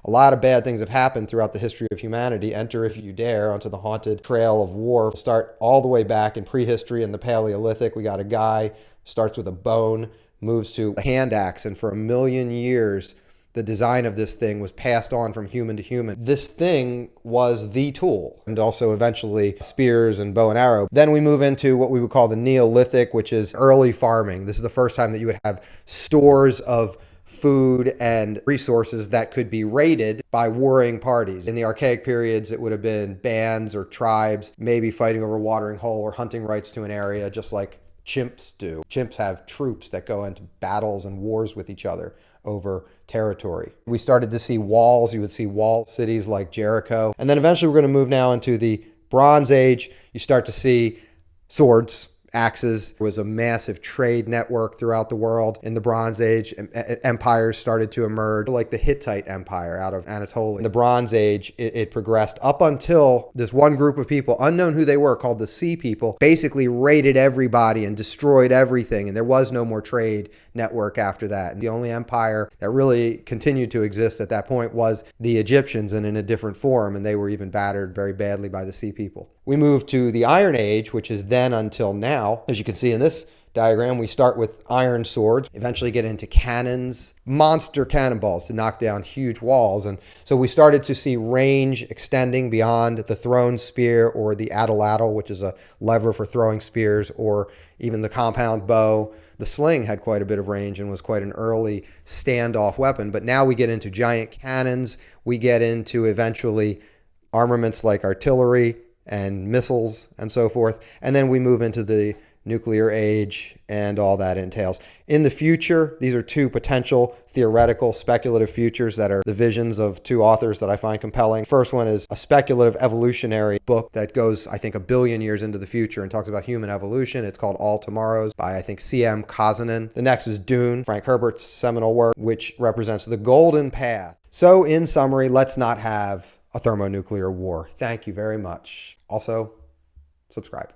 A lot of bad things have happened throughout the history of humanity. Enter, if you dare, onto the haunted trail of war. Start all the way back in prehistory in the Paleolithic. We got a guy, starts with a bone, moves to a hand axe, and for a million years, the design of this thing was passed on from human to human. This thing was the tool, and also eventually spears and bow and arrow. Then we move into what we would call the Neolithic, which is early farming. This is the first time that you would have stores of food and resources that could be raided by warring parties. In the archaic periods, it would have been bands or tribes, maybe fighting over a watering hole or hunting rights to an area, just like chimps do. Chimps have troops that go into battles and wars with each other over territory. We started to see walls. You would see wall cities like Jericho. And then eventually we're going to move now into the Bronze Age. You start to see swords, axes. There was a massive trade network throughout the world in the Bronze Age. Empires started to emerge, like the Hittite Empire out of Anatolia. In the Bronze Age, it progressed up until this one group of people, unknown who they were, called the Sea People, basically raided everybody and destroyed everything. And there was no more trade network after that. And the only empire that really continued to exist at that point was the Egyptians, and in a different form, and they were even battered very badly by the Sea People. We move to the Iron Age, which is then until now. As you can see in this diagram, we start with iron swords, eventually get into cannons, monster cannonballs to knock down huge walls. And so we started to see range extending beyond the thrown spear or the atlatl, which is a lever for throwing spears, or even the compound bow. The sling had quite a bit of range and was quite an early standoff weapon. But now we get into giant cannons. We get into eventually armaments like artillery and missiles and so forth. And then we move into the nuclear age and all that entails. In the future, these are two potential theoretical speculative futures that are the visions of two authors that I find compelling. First one is a speculative evolutionary book that goes, I think, 1 billion years into the future and talks about human evolution. It's called All Tomorrows by, I think, C.M. Kosonen. The next is Dune, Frank Herbert's seminal work, which represents the golden path. So in summary, let's not have a thermonuclear war. Thank you very much. Also, subscribe.